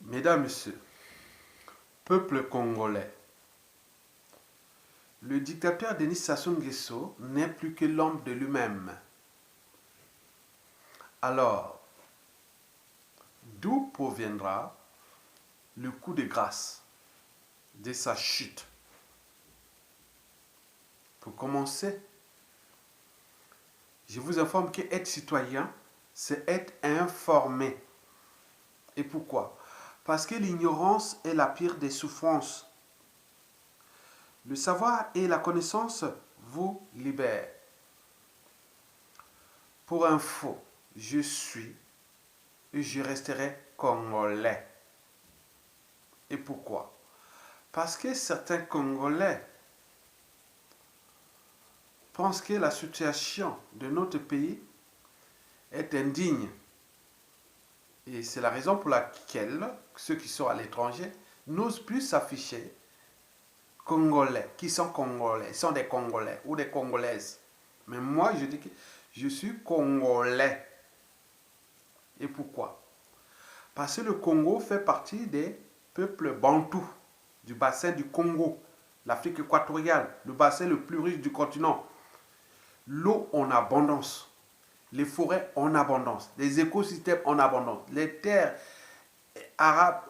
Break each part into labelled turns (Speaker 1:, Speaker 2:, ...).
Speaker 1: Mesdames, Messieurs, peuple congolais, le dictateur Denis Sassou Nguesso n'est plus que l'homme de lui-même. Alors, d'où proviendra le coup de grâce de sa chute? Pour commencer, je vous informe qu'être citoyen, c'est être informé. Et pourquoi? Parce que l'ignorance est la pire des souffrances. Le savoir et la connaissance vous libèrent. Pour info, je suis et je resterai congolais. Et pourquoi? Parce que certains Congolais pensent que la situation de notre pays est indigne. Et c'est la raison pour laquelle ceux qui sont à l'étranger n'osent plus s'afficher Congolais. Qui sont Congolais? Ils sont des Congolais ou des Congolaises. Mais moi, je dis que je suis Congolais. Et pourquoi? Parce que le Congo fait partie des peuples bantous du bassin du Congo, l'Afrique équatoriale, le bassin le plus riche du continent. L'eau en abondance, les forêts en abondance, les écosystèmes en abondance, les terres arabes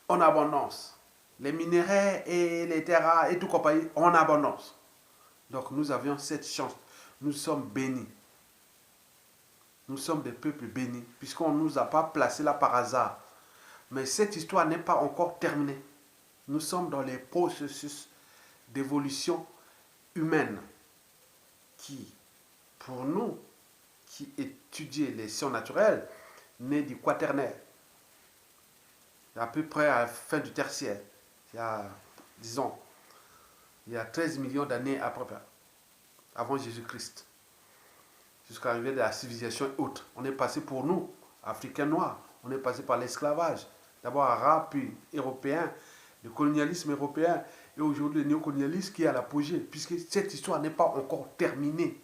Speaker 1: en abondance, les minéraux et les terres rares et tout compagnie en abondance. Donc nous avions cette chance. Nous sommes bénis. Nous sommes des peuples bénis, puisqu'on ne nous a pas placés là par hasard. Mais cette histoire n'est pas encore terminée. Nous sommes dans les processus d'évolution humaine qui, pour nous, qui étudions les sciences naturelles, naît du quaternaire. À peu près à la fin du tertiaire, il y a, disons, il y a 13 millions d'années avant Jésus-Christ, jusqu'à l'arrivée de la civilisation haute. On est passé pour nous, Africains noirs, on est passé par l'esclavage, d'abord arabe, puis européen, le colonialisme européen, et aujourd'hui le néocolonialisme qui est à l'apogée, puisque cette histoire n'est pas encore terminée.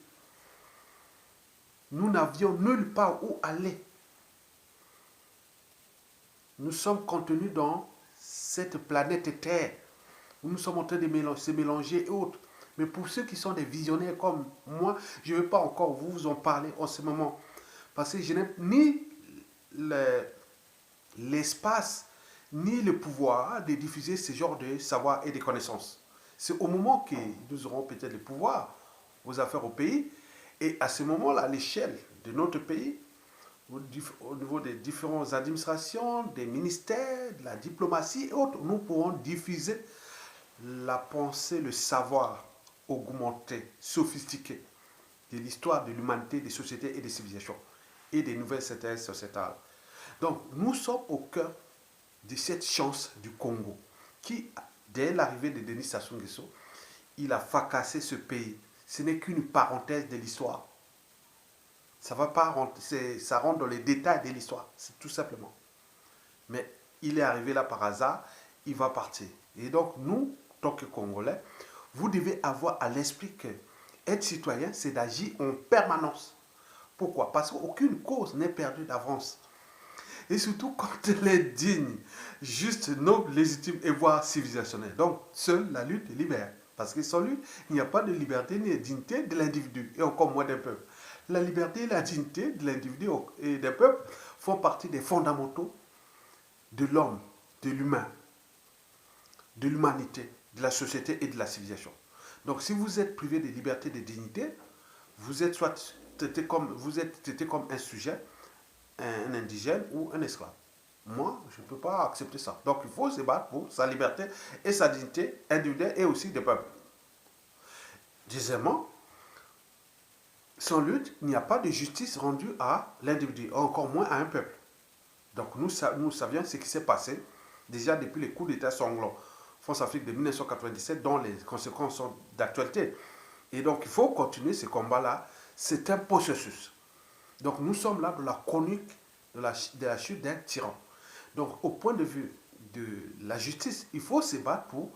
Speaker 1: Nous n'avions nulle part où aller. Nous sommes contenus dans cette planète Terre, où nous sommes en train de se mélanger et autres. Mais pour ceux qui sont des visionnaires comme moi, je ne vais pas encore vous en parler en ce moment. Parce que je n'ai ni l'espace, ni le pouvoir de diffuser ce genre de savoir et de connaissances. C'est au moment que nous aurons peut-être le pouvoir aux affaires au pays, et à ce moment-là, à l'échelle de notre pays, au niveau des différentes administrations, des ministères, de la diplomatie et autres, nous pourrons diffuser la pensée, le savoir augmenté, sophistiqué de l'histoire de l'humanité, des sociétés et des civilisations et des nouvelles synthèses sociétales. Donc, nous sommes au cœur de cette chance du Congo qui, dès l'arrivée de Denis Sassou Nguesso, il a fracassé ce pays. Ce n'est qu'une parenthèse de l'histoire. Ça va pas rentrer, ça rentre dans les détails de l'histoire, c'est tout simplement. Mais il est arrivé là par hasard, il va partir. Et donc, nous, tant que Congolais, vous devez avoir à l'esprit que être citoyen, c'est d'agir en permanence. Pourquoi? Parce qu'aucune cause n'est perdue d'avance. Et surtout quand elle est digne, juste, noble, légitime et voire civilisationnelle. Donc, seule la lutte libère. Parce que sans lutte, il n'y a pas de liberté ni de dignité de l'individu, et encore moins d'un peuple. La liberté et la dignité de l'individu et des peuples font partie des fondamentaux de l'homme, de l'humain, de l'humanité, de la société et de la civilisation. Donc si vous êtes privé de liberté et de dignité, vous êtes soit traité comme un sujet, un indigène ou un esclave. Moi, je ne peux pas accepter ça. Donc il faut se battre pour sa liberté et sa dignité individuelle et aussi des peuples. Deuxièmement, sans lutte, il n'y a pas de justice rendue à l'individu, encore moins à un peuple. Donc nous savions ce qui s'est passé déjà depuis les coups d'État sanglants France-Afrique de 1997, dont les conséquences sont d'actualité. Et donc il faut continuer ce combat-là. C'est un processus. Donc nous sommes là dans la chronique de la chute d'un tyran. Donc au point de vue de la justice, il faut se battre pour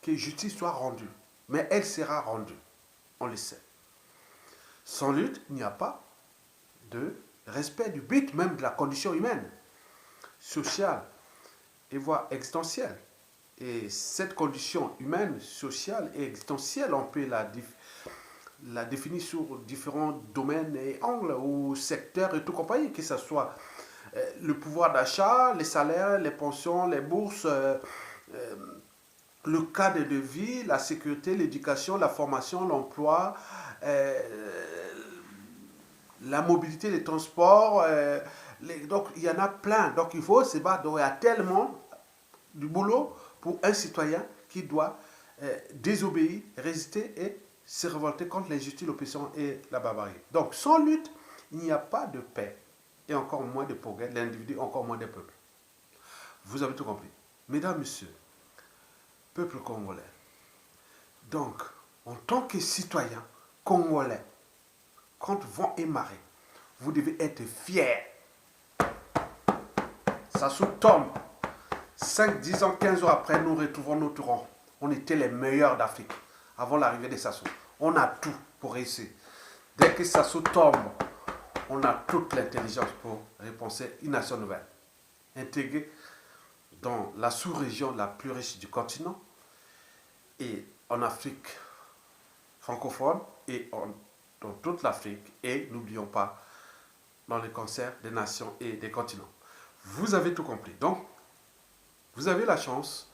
Speaker 1: que justice soit rendue. Mais elle sera rendue, on le sait. Sans lutte, il n'y a pas de respect du but même de la condition humaine, sociale, et voire existentielle. Et cette condition humaine, sociale et existentielle, on peut la définir sur différents domaines et angles ou secteurs et tout compagnie, que ce soit le pouvoir d'achat, les salaires, les pensions, les bourses, le cadre de vie, la sécurité, l'éducation, la formation, l'emploi, la mobilité, les transports. Donc il y en a plein. Donc il faut se battre. Donc il y a tellement du boulot pour un citoyen qui doit désobéir, résister et se révolter contre l'injustice, l'oppression et la barbarie. Donc sans lutte, il n'y a pas de paix et encore moins de progrès, l'individu, encore moins des peuples. Vous avez tout compris. Mesdames, Messieurs, peuple congolais, donc en tant que citoyen congolais, quand vent et marée, vous devez être fiers. Sassou tombe. 5, 10 ans, 15 ans après, nous retrouvons notre rang. On était les meilleurs d'Afrique avant l'arrivée de Sassou. On a tout pour réussir. Dès que Sassou tombe, on a toute l'intelligence pour repenser une nation nouvelle. Intégrée dans la sous-région la plus riche du continent et en Afrique francophone et dans toute l'Afrique. Et n'oublions pas dans le concert des nations et des continents. Vous avez tout compris. Donc, vous avez la chance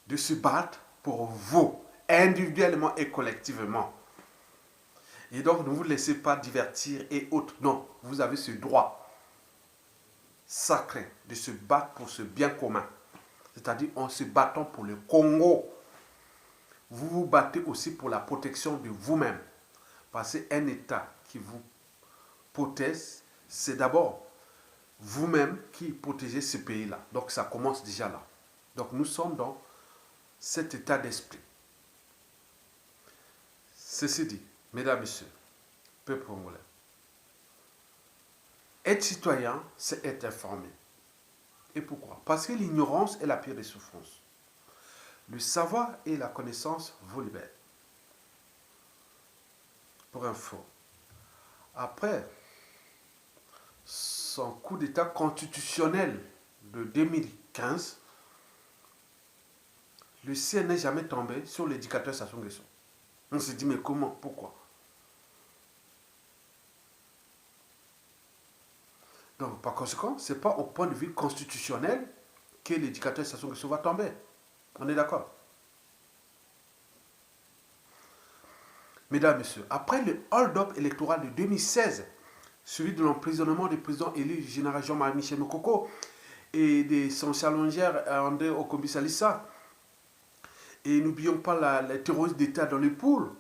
Speaker 1: de se battre pour vous, individuellement et collectivement. Et donc, ne vous laissez pas divertir et autres. Non, vous avez ce droit sacré de se battre pour ce bien commun. C'est-à-dire en se battant pour le Congo. Vous vous battez aussi pour la protection de vous-même. Parce qu'un État qui vous protège, c'est d'abord vous-même qui protégez ce pays-là. Donc ça commence déjà là. Donc nous sommes dans cet état d'esprit. Ceci dit, mesdames, messieurs, peuple congolais, être citoyen, c'est être informé. Et pourquoi? Parce que l'ignorance est la pire des souffrances. Le savoir et la connaissance vous libèrent. Pour info, après son coup d'état constitutionnel de 2015, le CN n'est jamais tombé sur l'éducateur Sassou Nguesso. On s'est dit, mais comment? Pourquoi? Donc, par conséquent, ce n'est pas au point de vue constitutionnel que l'éducateur Sassou Nguesso va tomber. On est d'accord? Mesdames, Messieurs, après le hold-up électoral de 2016, suivi de l'emprisonnement du président élu du général Jean-Marie Michel Mokoko et de son challenger André Okombi Salissa, et n'oublions pas les terroristes d'État dans les poules,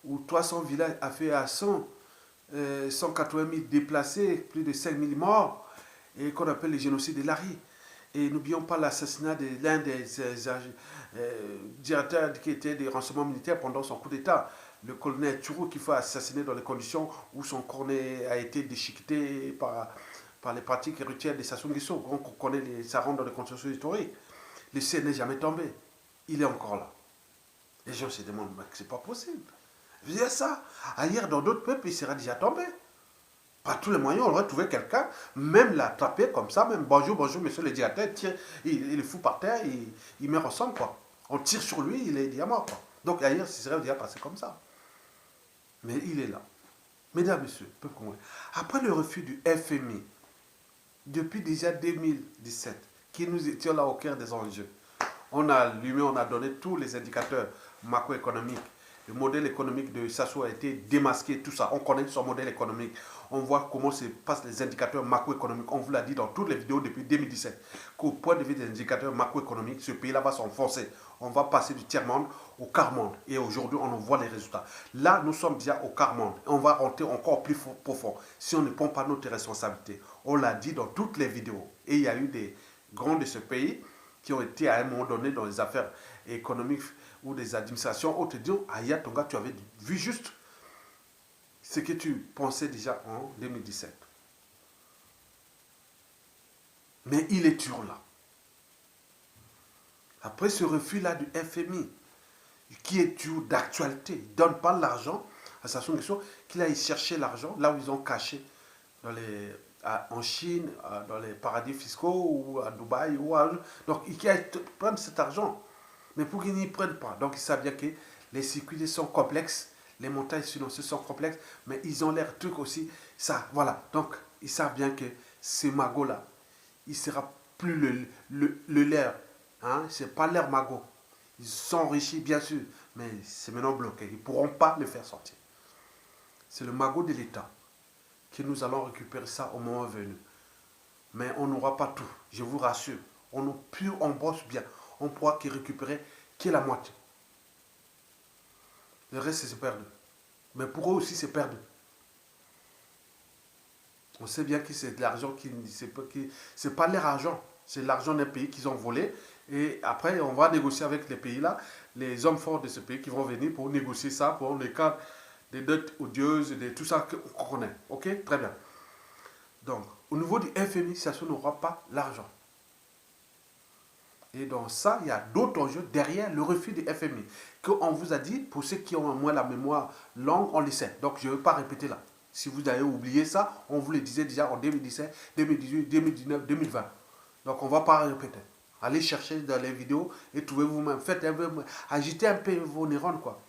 Speaker 1: où 300 villages a fait à 180 000 déplacés, plus de 5 000 morts, et qu'on appelle le génocide de Lari. Et n'oublions pas l'assassinat de l'un des directeurs qui était des renseignements militaires pendant son coup d'État, le colonel Tchourou, qui fut assassiné dans les conditions où son corps a été déchiqueté par les pratiques héritières de Sassou Nguesso. On connaît ça rentre dans les conditions historiques. Le ciel n'est jamais tombé. Il est encore là. Les gens se demandent, mais c'est pas possible. Je veux dire ça. Ailleurs, dans d'autres peuples, il serait déjà tombé. Par tous les moyens, on aurait trouvé quelqu'un, même l'attraper comme ça, même bonjour, bonjour, monsieur le directeur, il est fou par terre, il meurt ensemble, quoi. On tire sur lui, il est déjà mort, quoi. Donc ailleurs, ce serait déjà passé comme ça. Mais il est là. Mesdames, messieurs, peuple congolais, après le refus du FMI, depuis déjà 2017, qui nous étions là au cœur des enjeux, on a allumé, on a donné tous les indicateurs macroéconomiques. Le modèle économique de Sassou a été démasqué, tout ça. On connaît son modèle économique. On voit comment se passent les indicateurs macroéconomiques. On vous l'a dit dans toutes les vidéos depuis 2017. Qu'au point de vue des indicateurs macroéconomiques, ce pays-là va s'enfoncer. On va passer du tiers-monde au quart-monde. Et aujourd'hui, on en voit les résultats. Là, nous sommes déjà au quart-monde. On va rentrer encore plus profond si on ne prend pas notre responsabilité. On l'a dit dans toutes les vidéos. Et il y a eu des grands de ce pays qui ont été à un moment donné dans les affaires économiques ou des administrations, on te dit, Aya Tonga, tu avais vu juste ce que tu pensais déjà en 2017. Mais il est toujours là. Après ce refus-là du FMI, qui est toujours d'actualité, il ne donne pas l'argent à Sassou Nguesso, qu'il aille chercher l'argent là où ils ont caché en Chine, dans les paradis fiscaux, ou à Dubaï, donc ils prennent cet argent. Mais pour qu'ils n'y prennent pas. Donc ils savent bien que les circuits sont complexes, les montagnes financières sont complexes, mais ils ont l'air truc aussi. Ça, voilà. Donc ils savent bien que ces magots-là, il ne sera plus le leur. Hein? Ce n'est pas leur magot. Ils sont enrichis, bien sûr, mais c'est maintenant bloqué. Ils ne pourront pas le faire sortir. C'est le magot de l'État que nous allons récupérer ça au moment venu. Mais on n'aura pas tout, je vous rassure. On bosse bien. On pourra récupérer que la moitié. Le reste, c'est perdu. Mais pour eux aussi, c'est perdu. On sait bien que c'est de l'argent c'est pas leur argent. C'est l'argent d'un pays qu'ils ont volé. Et après, on va négocier avec les pays-là, les hommes forts de ce pays qui vont venir pour négocier ça, pour les cas des dettes odieuses, de tout ça qu'on connaît. Ok? Très bien. Donc, au niveau du FMI, ça n'aura pas l'argent. Et dans ça, il y a d'autres enjeux derrière le refus du FMI. Qu'on vous a dit, pour ceux qui ont moins la mémoire longue, on le sait. Donc, je ne vais pas répéter là. Si vous avez oublié ça, on vous le disait déjà en 2017, 2018, 2019, 2020. Donc, on ne va pas répéter. Allez chercher dans les vidéos et trouvez vous-même. Agitez un peu vos neurones, quoi.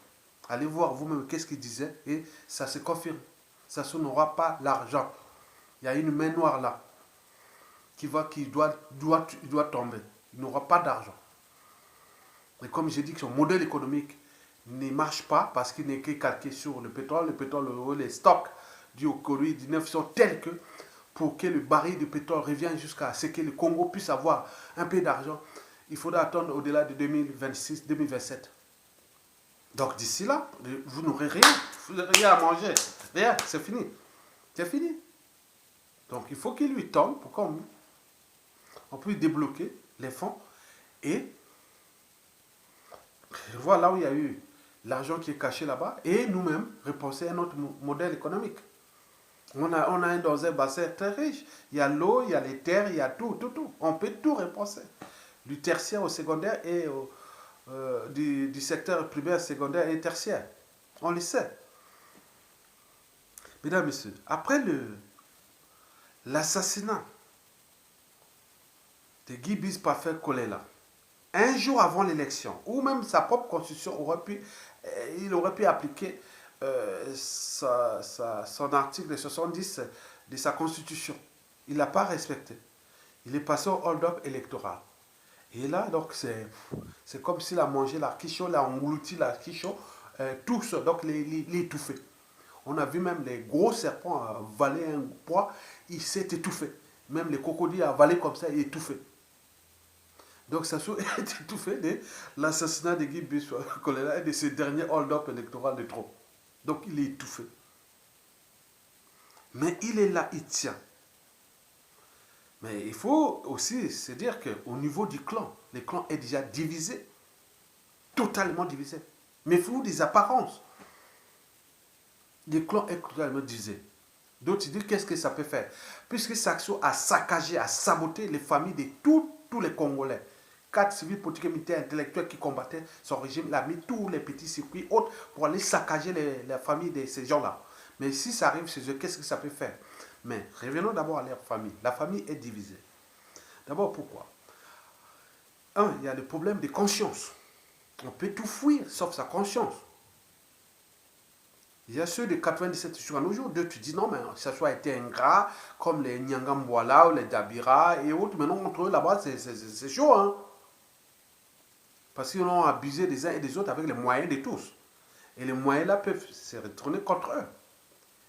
Speaker 1: Allez voir vous-même qu'est-ce qu'il disait et ça se confirme. Ça n'aura pas l'argent. Il y a une main noire là qui doit tomber. Il n'aura pas d'argent. Et comme j'ai dit que son modèle économique ne marche pas parce qu'il n'est que calqué sur le pétrole, les stocks du Covid-19 sont tels que pour que le baril de pétrole revienne jusqu'à ce que le Congo puisse avoir un peu d'argent, il faudra attendre au-delà de 2026-2027. Donc d'ici là, vous n'aurez rien à manger. Rien, c'est fini. C'est fini. Donc il faut qu'il lui tombe pour qu'on puisse débloquer les fonds et voir là où il y a eu l'argent qui est caché là-bas et nous-mêmes repenser à notre modèle économique. On a dans un bassin très riche. Il y a l'eau, il y a les terres, il y a tout. On peut tout repenser. Du tertiaire au secondaire et du secteur primaire, secondaire et tertiaire. On le sait. Mesdames, Messieurs, après l'assassinat de Guy Brice Parfait Kolela, un jour avant l'élection, ou même sa propre constitution il aurait pu appliquer son article 70 de sa constitution. Il ne l'a pas respecté. Il est passé au hold-up électoral. Et là, donc, c'est comme s'il a mangé la quichot, il a englouti la quichot, tout ça, donc il est étouffé. On a vu même les gros serpents avaler un poids, il s'est étouffé. Même les crocodiles avalé comme ça, il est étouffé. Donc ça est étouffé de l'assassinat de Guy Brice Kolela et de ce dernier hold-up électoral de trop. Donc il est étouffé. Mais il est là, il tient. Mais il faut aussi se dire qu'au niveau du clan, le clan est déjà divisé. Totalement divisé. Méfiez-vous des apparences. Le clan est totalement divisé. D'autres disent qu'est-ce que ça peut faire? Puisque Saxo a saccagé, a saboté les familles de tous les Congolais. 4 civils, politiques, militaires, intellectuels qui combattaient son régime, il a mis tous les petits circuits autres pour aller saccager les familles de ces gens-là. Mais si ça arrive chez eux, qu'est-ce que ça peut faire? Mais revenons d'abord à leur famille. La famille est divisée. D'abord, pourquoi? Il y a le problème de conscience. On peut tout fuir, sauf sa conscience. Il y a ceux de 97 jusqu'à nos jours. Deux, tu dis non, mais ça soit été ingrat, comme les Nyangambouala ou les Dabira et autres. Maintenant, entre eux, là-bas, c'est chaud, hein? Parce qu'ils ont abusé des uns et des autres avec les moyens de tous. Et les moyens-là peuvent se retourner contre eux.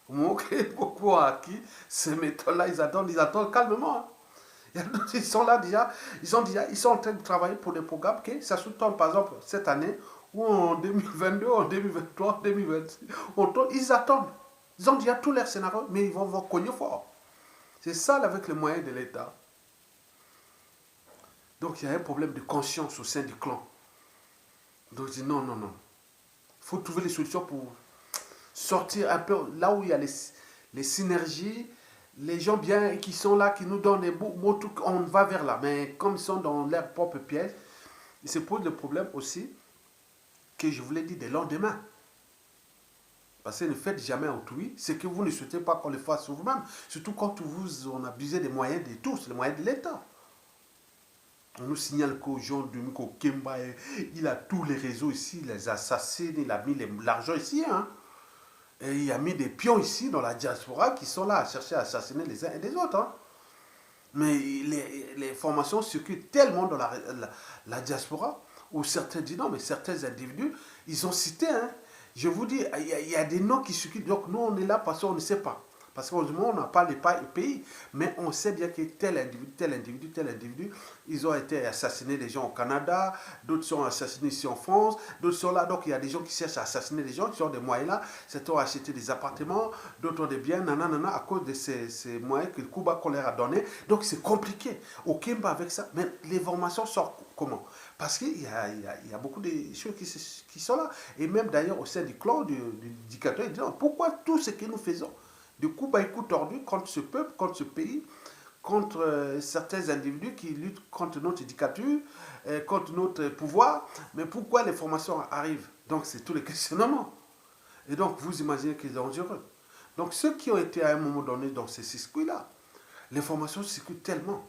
Speaker 1: Au moment que beaucoup ont acquis ces méthodes-là, ils attendent calmement. Hein. Ils sont là déjà, ils sont en train de travailler pour des programmes que ça sous-tend, par exemple, cette année, ou en 2022, en 2023, en 2026, ils attendent. Ils ont déjà tous leurs scénarios, mais ils vont cogner fort. C'est ça avec les moyens de l'État. Donc il y a un problème de conscience au sein du clan. Donc je dis non. Il faut trouver des solutions pour sortir un peu là où il y a les synergies, les gens bien qui sont là, qui nous donnent des mots, tout, on va vers là. Mais comme ils sont dans leur propre piège, il se pose le problème aussi que je vous l'ai dit des lendemains. Parce que ne faites jamais à autrui ce que vous ne souhaitez pas qu'on le fasse sur vous-même. Surtout quand vous en abusez des moyens de tous, les moyens de l'État. On nous signale qu'aujourd'hui, Kemba, il a tous les réseaux ici, les assassins, il a mis l'argent ici. Hein. Et il a mis des pions ici dans la diaspora qui sont là à chercher à assassiner les uns et les autres. Hein. Mais les formations circulent tellement dans la diaspora où certains disent non, mais certains individus, ils ont cité. Hein. Je vous dis, il y a des noms qui circulent. Donc nous, on est là parce qu'on ne sait pas. Parce qu'heureusement, on n'a pas les pays, mais on sait bien que tel individu, tel individu, tel individu, ils ont été assassinés, des gens au Canada, d'autres sont assassinés ici en France, d'autres sont là. Donc il y a des gens qui cherchent à assassiner des gens, qui ont des moyens là, certains ont acheté des appartements, d'autres ont des biens, nanana, à cause de ces moyens que le Cuba qu'on leur a donné. Donc c'est compliqué. Au Kemba avec ça, mais l'information sort comment? Parce qu'il y a beaucoup de choses qui sont là. Et même d'ailleurs au sein du clan du dictateur, ils disent pourquoi tout ce que nous faisons de coups bas et coups tordus contre ce peuple, contre ce pays, contre certains individus qui luttent contre notre dictature, contre notre pouvoir. Mais pourquoi les formations arrivent? Donc c'est tous les questionnements. Et donc vous imaginez qu'ils sont dangereux. Donc ceux qui ont été à un moment donné dans ces circuits-là, les formations circulent tellement,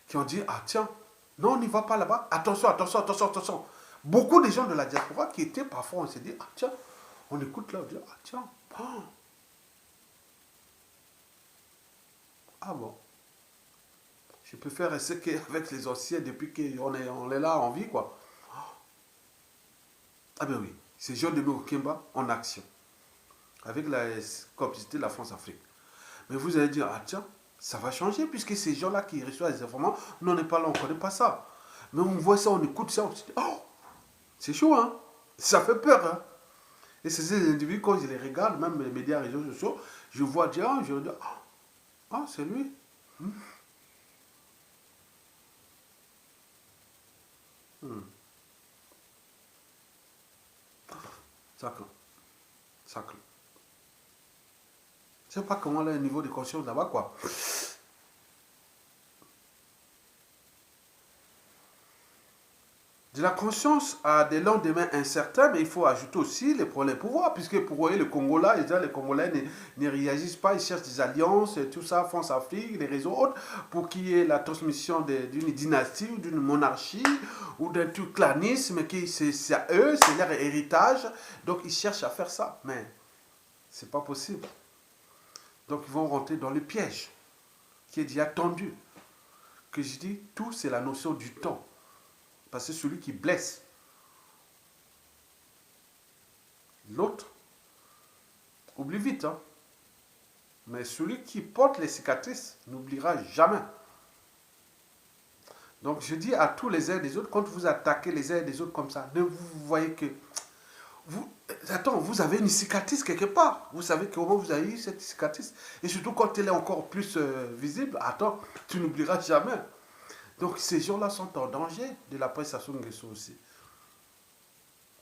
Speaker 1: qui ont dit, ah tiens, non, on n'y va pas là-bas, attention, attention, attention, attention. Beaucoup de gens de la diaspora qui étaient parfois, on s'est dit, ah tiens, on écoute là, on dit, ah tiens, bon. Ah bon, je peux faire ce qu'avec les anciens depuis qu'on est là en vie, quoi. Ah ben oui, c'est Jean de Kemba en action, avec la complicité de la France-Afrique. Mais vous allez dire, ah tiens, ça va changer, puisque ces gens-là qui reçoivent les informations, nous on n'est pas là, on ne connaît pas ça. Mais on voit ça, on écoute ça, on se dit, oh, c'est chaud, hein. Ça fait peur, hein. Et c'est ces individus, quand je les regarde, même les médias, les réseaux sociaux, je vois dire, je dis, ah, c'est lui. Hmm. Hmm. Sacre. Sacre. Je ne sais pas comment là, le niveau de conscience là-bas, quoi. De la conscience à des lendemains incertains, mais il faut ajouter aussi les problèmes de pouvoir, puisque pour voyez le Congo là, les Congolais ne réagissent pas, ils cherchent des alliances, tout ça, France-Afrique, les réseaux autres, pour qu'il y ait la transmission d'une dynastie ou d'une monarchie ou d'un tout clanisme, qui c'est à eux, c'est leur héritage, donc ils cherchent à faire ça, mais c'est pas possible. Donc ils vont rentrer dans le piège qui est déjà tendu. Que je dis, tout c'est la notion du temps. Parce que celui qui blesse l'autre oublie vite. Hein? Mais celui qui porte les cicatrices n'oubliera jamais. Donc je dis à tous les uns des autres, quand vous attaquez les uns des autres comme ça, ne vous voyez que... vous avez une cicatrice quelque part. Vous savez comment vous avez eu cette cicatrice. Et surtout quand elle est encore plus visible, attends, tu n'oublieras jamais. Donc ces gens-là sont en danger de la presse Sassou Nguesso aussi.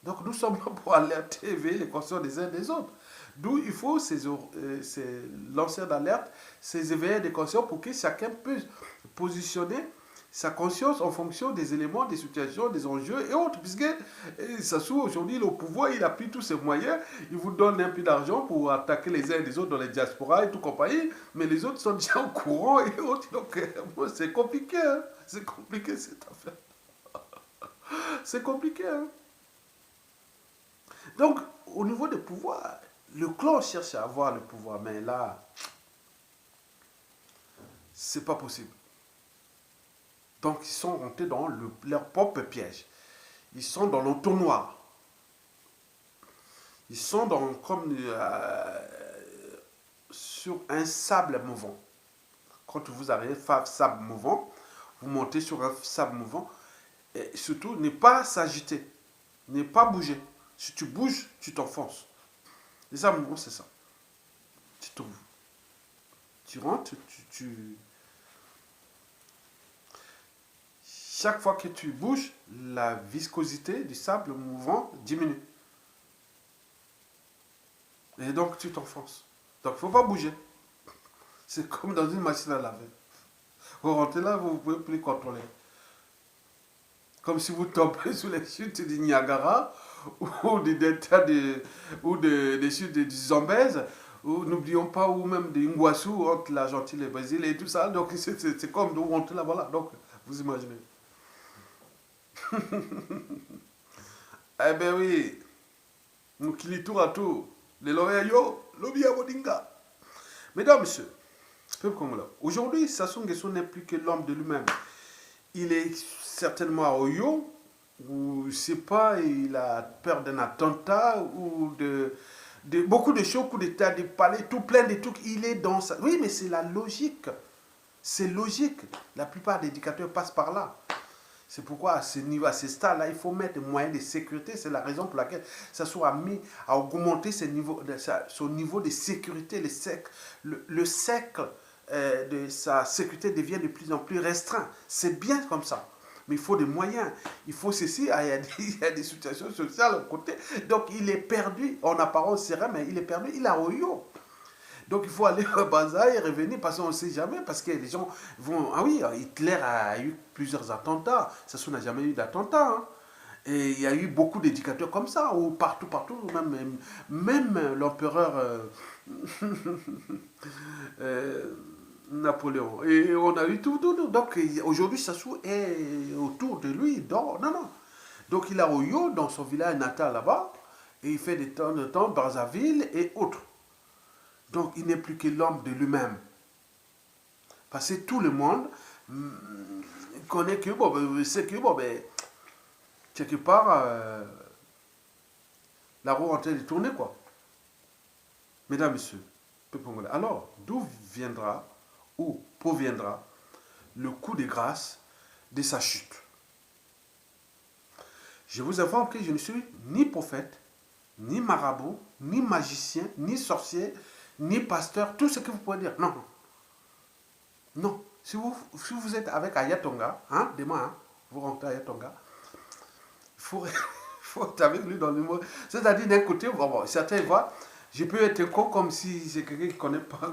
Speaker 1: Donc nous sommes là pour alerter, éveiller les consciences des uns des autres. D'où il faut ces lanceurs d'alerte, ces éveilleurs des consciences pour que chacun puisse positionner sa conscience en fonction des éléments, des situations, des enjeux et autres. Puisque Sassou, aujourd'hui, il est au pouvoir, il a pris tous ses moyens, il vous donne un peu d'argent pour attaquer les uns et les autres dans les diasporas et tout compagnie, mais les autres sont déjà au courant et autres. Donc c'est compliqué, hein? C'est compliqué cette affaire. C'est compliqué, hein? Donc, au niveau des pouvoirs, le clan cherche à avoir le pouvoir, mais là, c'est pas possible. Donc, ils sont rentrés dans leur propre piège. Ils sont dans l'entonnoir. Ils sont comme sur un sable mouvant. Quand vous arrivez face sable mouvant, vous montez sur un sable mouvant. Et surtout, ne pas s'agiter. Ne pas bouger. Si tu bouges, tu t'enfonces. Les sables mouvants, c'est ça. Tu rentres, chaque fois que tu bouges, la viscosité du sable mouvant diminue. Et donc, tu t'enfonces. Donc, il ne faut pas bouger. C'est comme dans une machine à laver. Vous rentrez là, vous ne pouvez plus contrôler. Comme si vous tombez sous les chutes du Niagara, ou des deltas ou des sud de Zambèze, ou n'oublions pas, ou même des Nguassou entre l'Argentine et le Brésil et tout ça. Donc c'est comme d'où on là, voilà. Donc vous imaginez. Eh ben oui, Mukili tour à tour, les lauréats yo, lobby à Bodinga. Mesdames, messieurs, peuple congolais, aujourd'hui, Sassou Nguesso n'est plus que l'homme de lui-même. Il est certainement à Oyo, ou je sais pas, il a peur d'un attentat, ou de beaucoup de choses, coup d'état, des palais, tout plein de trucs. Il est dans ça. Oui, mais c'est la logique. C'est logique. La plupart des éducateurs passent par là. C'est pourquoi à ce niveau, à ce stade-là, il faut mettre des moyens de sécurité. C'est la raison pour laquelle ça soit mis à augmenter son niveau de sécurité. Le cercle de sa sécurité devient de plus en plus restreint. C'est bien comme ça. Mais il faut des moyens. Il faut ceci. Il y a des situations sociales à côté. Donc il est perdu. En apparence, c'est vrai, mais il est perdu. Il a Oyo. Donc il faut aller au bazar et revenir parce qu'on ne sait jamais, parce que les gens vont... Ah oui, Hitler a eu plusieurs attentats, ça n'a jamais eu d'attentat. Hein. Et il y a eu beaucoup d'éducateurs comme ça, ou partout, même l'empereur Napoléon. Et on a eu tout. Donc aujourd'hui, Sassou est autour de lui, il dort. Non, non. Donc il a Oyo dans son village natal là-bas, et il fait de temps en temps Brazzaville et autres. Donc, il n'est plus que l'homme de lui-même. Parce que tout le monde connaît que, bon, c'est que, bon, ben, quelque part, la roue est en train de tourner, quoi. Mesdames, Messieurs, peuple congolais. Alors, d'où viendra, ou proviendra, le coup de grâce de sa chute? Je vous informe que je ne suis ni prophète, ni marabout, ni magicien, ni sorcier, ni pasteur, tout ce que vous pouvez dire. Non. Non. Si vous êtes avec Ayatonga, hein, demain, hein, vous rentrez à Ayatonga, il faut être avec lui dans le monde. C'est-à-dire, d'un côté, bon, certains voient, je peux être con comme si c'est quelqu'un qui ne connaît pas.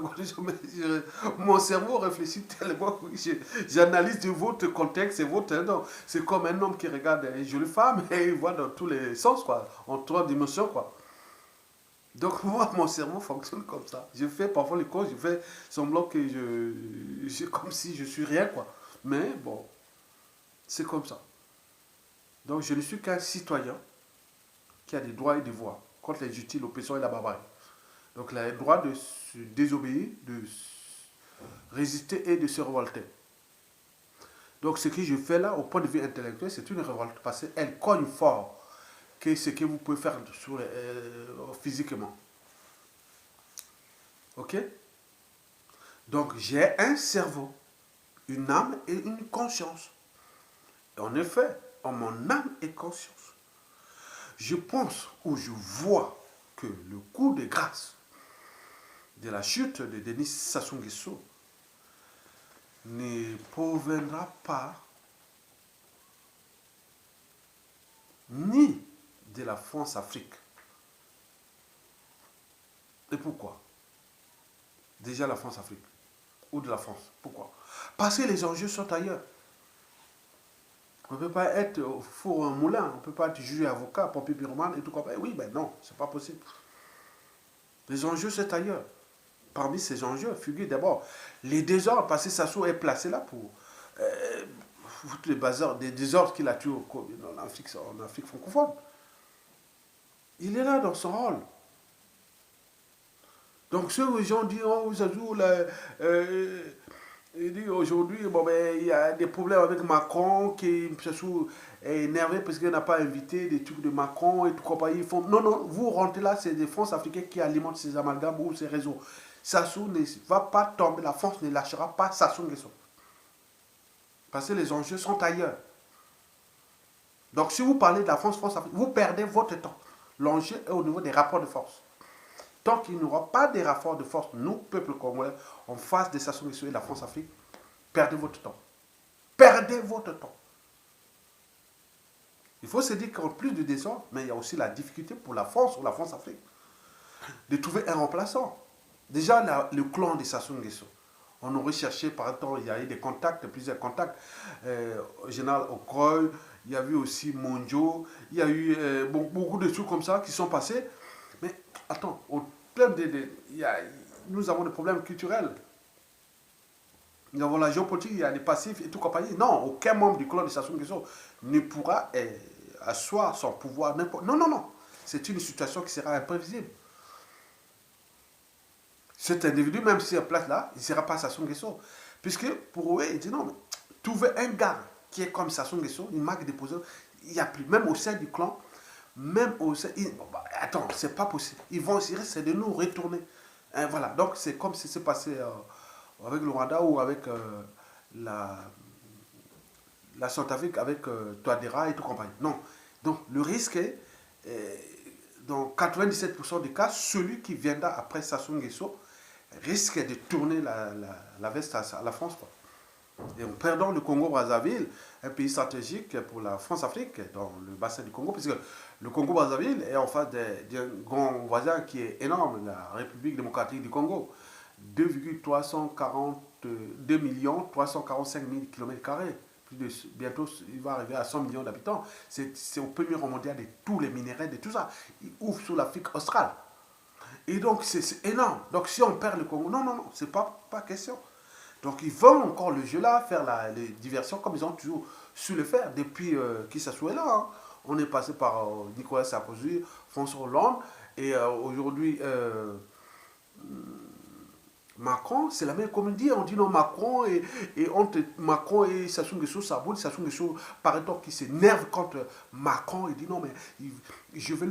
Speaker 1: Mon cerveau réfléchit tellement, j'analyse de votre contexte et votre... C'est comme un homme qui regarde une jolie femme et il voit dans tous les sens, quoi, en trois dimensions, quoi. Donc moi, mon cerveau fonctionne comme ça. Je fais parfois les causes, je fais semblant que comme si je suis rien, quoi. Mais bon, c'est comme ça. Donc je ne suis qu'un citoyen qui a des droits et des devoirs contre l'injustice, l'oppression et la barbarie. Donc il a le droit de se désobéir, de résister et de se révolter. Donc ce que je fais là, au point de vue intellectuel, c'est une révolte parce qu'elle cogne fort que ce que vous pouvez faire physiquement. Ok? Donc j'ai un cerveau, une âme et une conscience. Et en effet, en mon âme et conscience, je pense ou je vois que le coup de grâce de la chute de Denis Sassou Nguesso ne proviendra pas ni de la France-Afrique. Et pourquoi? Déjà la France-Afrique ou de la France. Pourquoi? Parce que les enjeux sont ailleurs. On ne peut pas être au four un moulin, on ne peut pas être juge, avocat, pompier, pyromane et tout comme ça. Oui, ben non, c'est pas possible. Les enjeux, c'est ailleurs. Parmi ces enjeux, figure d'abord les désordres, parce que Sassou est placé là pour foutre les bazars, des désordres qu'il a tués en Afrique francophone. Il est là dans son rôle. Donc ceux gens disent, oh, Sassou, il dit aujourd'hui, bon, ben, il y a des problèmes avec Macron, qui est énervé parce qu'il n'a pas invité des trucs de Macron et tout compagnie. Ils font, non, non, vous rentrez là, c'est des France africaines qui alimentent ces amalgames ou ces réseaux. Sassou ne va pas tomber, la France ne lâchera pas Sassou Nguesso. Parce que les enjeux sont ailleurs. Donc si vous parlez de la France africaine, vous perdez votre temps. L'enjeu est au niveau des rapports de force. Tant qu'il n'y aura pas de rapports de force, nous, peuple congolais, en face de Sassou Nguesso et de la France-Afrique, perdez votre temps. Perdez votre temps. Il faut se dire qu'en plus du désordre, mais il y a aussi la difficulté pour la France ou la France-Afrique de trouver un remplaçant. Déjà, le clan de Sassou Nguesso, On aurait cherché, par exemple, il y a eu des contacts, plusieurs contacts. Général Okroy, il y a eu aussi Monjo, il y a eu beaucoup de trucs comme ça qui sont passés. Mais attends, au plein nous avons des problèmes culturels. Nous avons la géopolitique, il y a des passifs et tout compagnie. Non, aucun membre du clan de Sassou Nguesso ne pourra asseoir son pouvoir n'importe. Non, non, non. C'est une situation qui sera imprévisible. Cet individu, même s'il est place là, il ne sera pas Sassou Nguesso. Puisque pour eux, ils disent non, mais trouver un gars qui est comme Sassou Nguesso, une marque déposée, il n'y a plus. Même au sein du clan, même au sein. Attends, c'est pas possible. Ils vont essayer, c'est de nous retourner. Hein, voilà. Donc c'est comme si c'est passé avec le Rwanda ou avec la, la Centrafrique, avec Touadéra et tout compagnie. Non. Donc le risque est, dans 97% des cas, celui qui viendra après Sassou Nguesso risque de tourner la veste à la France, quoi. Et en perdant le Congo-Brazzaville, un pays stratégique pour la France-Afrique, dans le bassin du Congo, puisque le Congo-Brazzaville est en face d'un grand voisin qui est énorme, la République démocratique du Congo. 2,342 millions 345 000 km². Bientôt, il va arriver à 100 millions d'habitants. C'est au premier rang mondial de tous les minéraux, de tout ça. Il ouvre sur l'Afrique australe. Et donc, c'est énorme. Donc, si on perd le Congo, non, non, non, c'est pas question. Donc, ils vont encore le jeu là, faire les diversions comme ils ont toujours su le faire depuis qui s'assoit là. Hein. On est passé par Nicolas Sarkozy, François Hollande, et aujourd'hui, Macron, c'est la même comédie. On dit non, Macron et Sassou Nguesso, ça boule. Sassou Nguesso, paraît-on, qui s'énerve contre Macron. Il dit non, mais je vais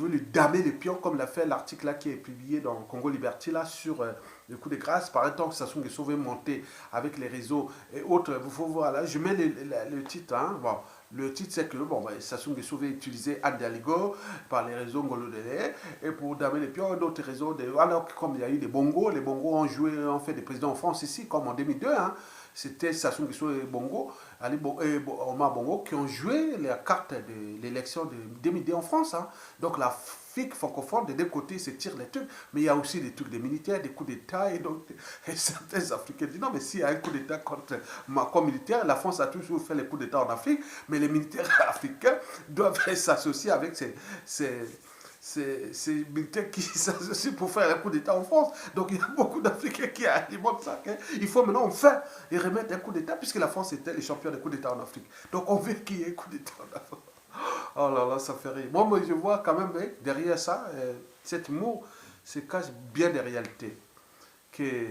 Speaker 1: lui damer les pions, comme l'a fait l'article là qui est publié dans Congo Liberty là sur le coup de grâce. Paraît-on que Sassou Nguesso veut monter avec les réseaux et autres. Il faut voir là, je mets le titre. Hein, bon. Le titre, c'est que Sassou Nguesso veut utiliser Anne Daligo par les réseaux ngolodélé et pour damer les pions d'autres réseaux. Alors, comme il y a eu les Bongo ont fait des présidents en France ici, comme en 2002. Hein, c'était Sassou Nguesso et Omar Bongo qui ont joué la carte de l'élection de 2002 en France. Hein. Donc, l'Afrique francophone, de deux côtés, se tire les trucs. Mais il y a aussi des trucs des militaires, des coups d'État. Et donc, certains Africains disent non, mais s'il y a un coup d'État contre Macron militaire, la France a toujours fait les coups d'État en Afrique. Mais les militaires africains doivent s'associer avec ces militaires qui s'associent pour faire un coup d'État en France. Donc il y a beaucoup d'Africains qui alimentent ça. Il faut maintenant faire et remettre un coup d'État, puisque la France était les champions des coups d'État en Afrique. Donc on veut qu'il y ait un coup d'État en Afrique. Oh là là, ça fait rire. Moi je vois quand même derrière ça, cet mot se cache bien des réalités. Que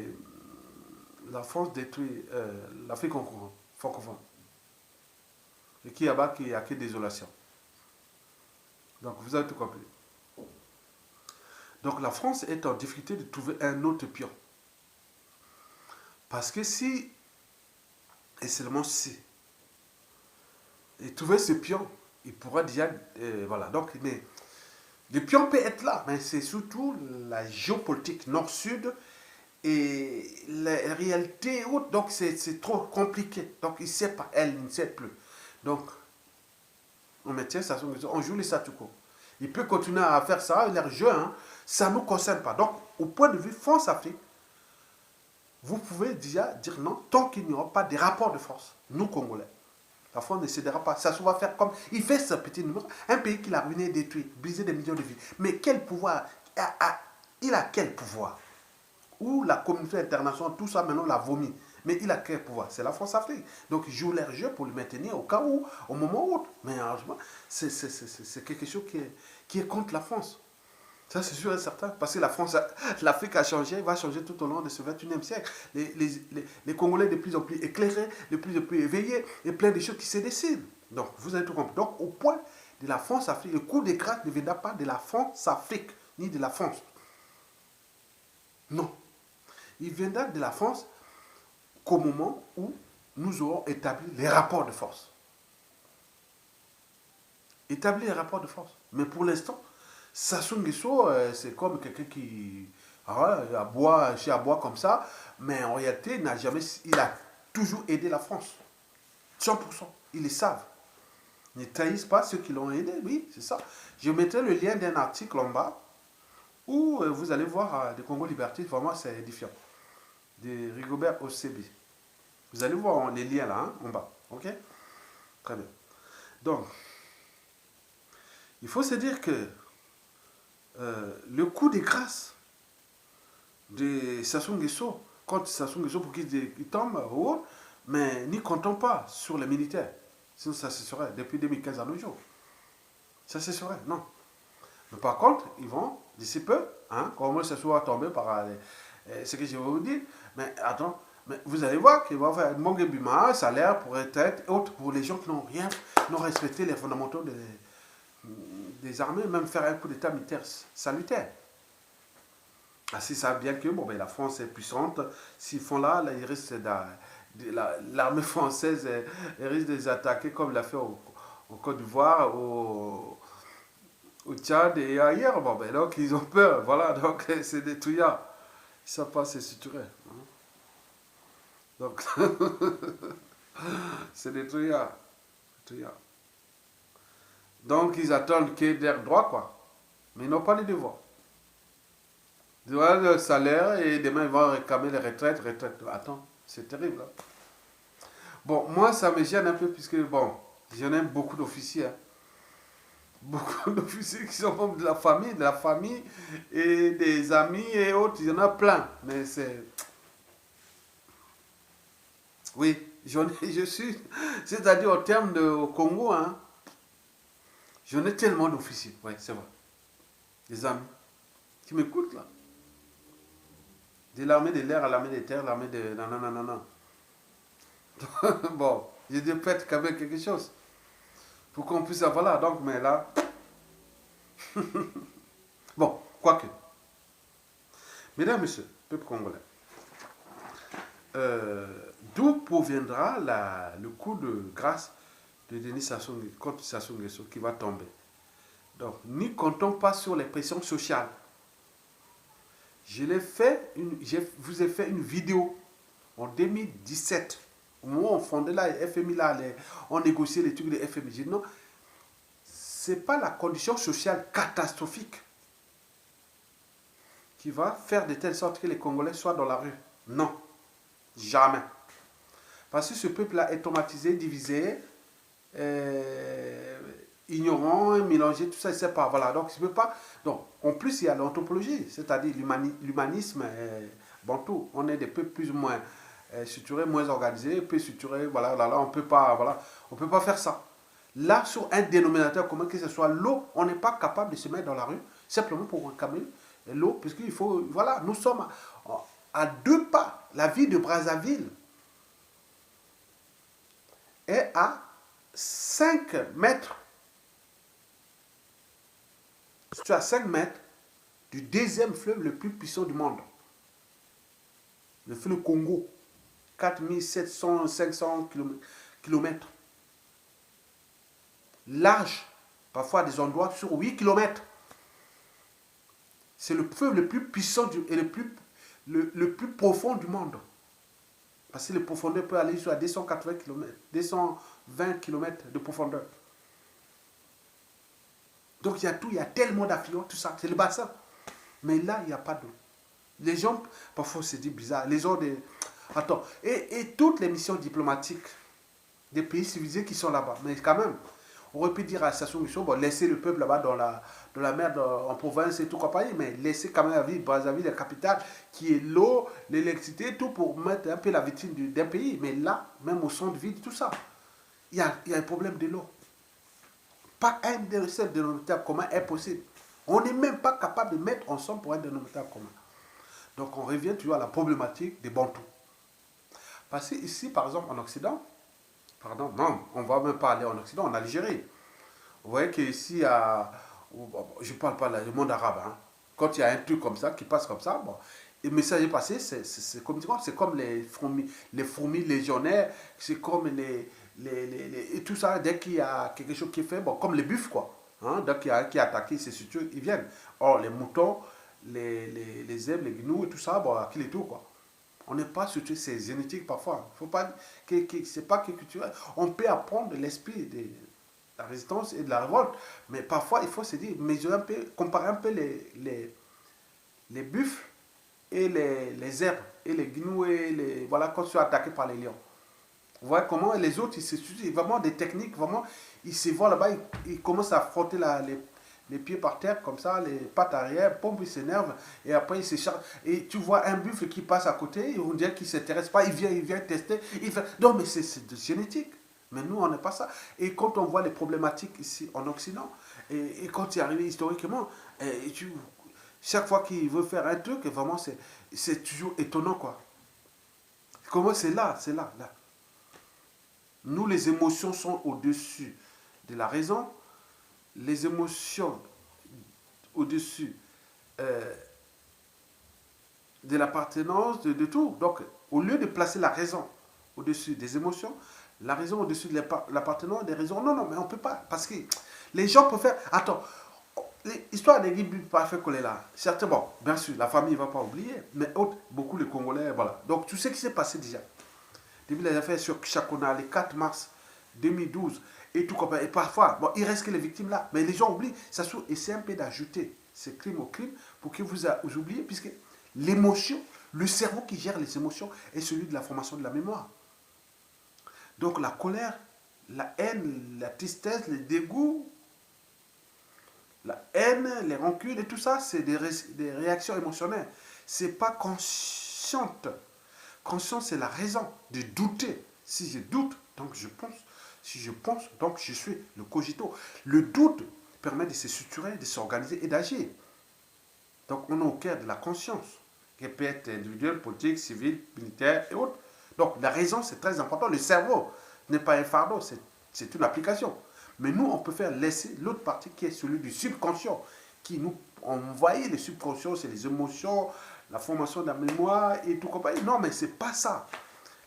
Speaker 1: la France détruit l'Afrique francophone. Et qu'il y a que désolation. Donc vous avez tout compris. Donc la France est en difficulté de trouver un autre pion. Parce que si, et seulement si, et trouver ce pion, il pourra déjà, voilà. Donc, mais le pion peut être là, mais c'est surtout la géopolitique nord-sud et la réalité haute. Donc c'est trop compliqué. Donc il ne sait pas, elle ne sait plus. Donc on maintient ça, on joue les statu quo. Il peut continuer à faire ça, leur jeu, hein, ça ne nous concerne pas. Donc, au point de vue France-Afrique, vous pouvez déjà dire non, tant qu'il n'y aura pas de rapport de force, nous Congolais. La France ne cédera pas. Ça se va faire comme. Il fait ce petit numéro. Un pays qui l'a ruiné, détruit, brisé des millions de vies. Mais quel pouvoir il a quel pouvoir? Où la communauté internationale, tout ça maintenant l'a vomi. Mais il a quel pouvoir? C'est la France-Afrique. Donc ils jouent leur jeu pour le maintenir au cas où, au moment où. Mais c'est quelque chose qui est contre la France. Ça, c'est sûr et certain. Parce que l'Afrique a changé, va changer tout au long de ce 21e siècle. Les Congolais de plus en plus éclairés, de plus en plus éveillés, et plein de choses qui se décident. Donc, vous avez tout compris. Donc, au point de la France-Afrique, le coup de grâce ne viendra pas de la France-Afrique, ni de la France. Non. Il viendra de la France qu'au moment où nous aurons établi les rapports de force. Établir les rapports de force. Mais pour l'instant, Sassou Nguesso, c'est comme quelqu'un qui aboie comme ça, mais en réalité, il a toujours aidé la France. 100%. Ils le savent. Ils ne trahissent pas ceux qui l'ont aidé, oui, c'est ça. Je mettrai le lien d'un article en bas où vous allez voir des Congo Liberté, vraiment c'est édifiant. de Rigobert Osebi. Vous allez voir les liens là, hein, en bas. Ok? Très bien. Donc, il faut se dire que le coup de grâce de Sassou Nguesso, quand Sassou Nguesso pour qu'il tombe, mais n'y comptons pas sur les militaires. Sinon, ça se serait depuis 2015 à nos jours. Ça se serait, non. Mais par contre, ils vont, d'ici peu, hein, quand moi Sassou va tomber par ce que je vais vous dire, mais attends, mais vous allez voir qu'il va faire Mongue Bima, salaire pour retraite, et autres pour les gens qui n'ont rien, n'ont respecté les fondamentaux des armées, même faire un coup d'état militaire salutaire. Ah, si ça bien que bon, ben, la France est puissante, s'ils font là ils risquent l'armée française risque de les attaquer comme il l'a fait au Côte d'Ivoire, au Tchad et ailleurs. Bon, ben, donc ils ont peur, voilà, donc c'est des touillards. Ils ne savent pas se suturer. Hein. Donc, c'est des touillards. Donc ils attendent qu'il y ait d'air droit, quoi. Mais ils n'ont pas les devoirs. Ils ont le salaire et demain ils vont réclamer les retraites. Attends, c'est terrible. Hein. Bon, moi ça me gêne un peu puisque, bon, j'en aime beaucoup d'officiers. Hein. Beaucoup d'officiers qui sont membres de la famille et des amis et autres, il y en a plein. Mais c'est... Oui, je suis... C'est-à-dire au terme de au Congo, hein, j'en ai tellement d'officiers. Oui, c'est vrai. Des amis qui m'écoutent là. De l'armée de l'air à l'armée des terres, l'armée de... Non, non, non, non, non. Bon, j'ai dû peut-être quand même quelque chose. Pour qu'on puisse... Voilà, donc, mais là... Bon, quoique. Mesdames, Messieurs, peuple congolais, d'où proviendra le coup de grâce de Denis Sassou contre Sassou Nguesso qui va tomber? Donc, n'y comptons pas sur les pressions sociales. Je vous ai fait une vidéo en 2017. Au moment où on fondait là, les FMI, là, on négociait les trucs de FMI. J'ai dit non, ce n'est pas la condition sociale catastrophique qui va faire de telle sorte que les Congolais soient dans la rue. Non, jamais. Parce que ce peuple-là est traumatisé, divisé, ignorant, mélangé, tout ça, il ne sait pas. Voilà, donc il ne peut pas. Donc, en plus, il y a l'anthropologie, c'est-à-dire l'humanisme bantou. On est des peuples plus ou moins structurés, moins organisés, peu structurés, voilà, là, on peut pas, voilà, on peut pas faire ça. Là, sur un dénominateur commun, que ce soit l'eau, on n'est pas capable de se mettre dans la rue, simplement pour réclamer l'eau, puisqu'il faut, voilà, nous sommes à 2 pas. La ville de Brazzaville est à 5 mètres, tu as 5 mètres du deuxième fleuve le plus puissant du monde. Le fleuve Congo, 4700, 500 km. Large, parfois à des endroits sur 8 km. C'est le fleuve le plus puissant et le plus profond du monde. Parce que la profondeur peut aller jusqu'à 280 km, 220 km de profondeur. Donc il y a tout, il y a tellement d'affluents, tout ça, c'est le bassin. Mais là, il n'y a pas d'eau. Les gens, parfois c'est dit bizarre, les gens des... Attends, et toutes les missions diplomatiques des pays civilisés qui sont là-bas, mais quand même, on aurait pu dire à Sassou Nguesso, bon, laissez le peuple là-bas dans la mer, en province et tout compagnie, mais laissez quand même la ville, Brazzaville, la capitale, qui est l'eau, l'électricité, tout pour mettre un peu la vitrine d'un pays. Mais là, même au centre-ville, tout ça, il y a un problème de l'eau. Pas un seul dénominateur commun est possible. On n'est même pas capable de mettre ensemble pour un dénominateur commun. Donc on revient toujours à la problématique des Bantous. Parce que ici, par exemple, en Occident, pardon, non, on ne va même pas aller en Occident, en Algérie. Vous voyez qu'ici, je ne parle pas du monde arabe, hein. Quand il y a un truc comme ça, qui passe comme ça, bon, le message est passé, c'est comme les fourmis légionnaires, c'est comme et tout ça, dès qu'il y a quelque chose qui est fait, bon, comme les buffles, quoi. Hein, dès qu'il y a un qui est attaqué, c'est sûr, ils viennent. Or, les moutons, les zèbres, les gnous et tout ça, bon, à qui les tout, quoi. On n'est pas sur c'est génétique parfois. Faut pas c'est pas que culturel. On peut apprendre l'esprit de la résistance et de la révolte, mais parfois il faut se dire, mesurer un peu, comparer un peu les buffles et les herbes. et les gnous et les... Voilà, quand ils sont attaqués par les lions. Vous voyez comment les autres, ils s'étudient vraiment des techniques, vraiment, ils se voient là-bas, ils commencent à frotter les pieds par terre, comme ça, les pattes arrière, pompe, ils s'énervent, et après ils s'écharpent. Et tu vois un buffle qui passe à côté, et on dirait qu'il ne s'intéresse pas, il vient tester, il fait... Non, mais c'est de génétique. Mais nous, on n'est pas ça. Et quand on voit les problématiques ici en Occident, et quand tu es arrivé historiquement, chaque fois qu'il veut faire un truc, vraiment, c'est toujours étonnant, quoi. Comment c'est là, là. Nous, les émotions sont au-dessus de la raison, les émotions au-dessus euh, de l'appartenance, de tout. Donc, au lieu de placer la raison au-dessus des émotions, la raison au-dessus de l'appartenance, des raisons, non, mais on ne peut pas. Parce que les gens peuvent faire... Attends, l'histoire des Guides parfait qu'on est là. Certainement, bien sûr, la famille ne va pas oublier, mais beaucoup les Congolais, voilà. Donc, tout ce qui s'est passé déjà, depuis les affaires sur Chakona, le 4 mars 2012, et tout comme ça. Et parfois, bon, il reste que les victimes là, mais les gens oublient. Ça et c'est un peu d'ajouter ces crimes au crime pour que vous oubliez, puisque l'émotion, le cerveau qui gère les émotions est celui de la formation de la mémoire. Donc la colère, la haine, la tristesse, le dégoût, la haine, les rancunes et tout ça, c'est des réactions émotionnelles. C'est pas consciente. Conscience, c'est la raison de douter. Si je doute, donc je pense. Si je pense, donc je suis le cogito. Le doute permet de se structurer, de s'organiser et d'agir. Donc on est au cœur de la conscience, qui peut être individuelle, politique, civile, militaire et autres. Donc la raison, c'est très important. Le cerveau n'est pas un fardeau, c'est une application. Mais nous, on peut faire laisser l'autre partie qui est celui du subconscient, qui nous envoie le subconscient, c'est les émotions, la formation de la mémoire et tout compagnie. Non, mais c'est pas ça.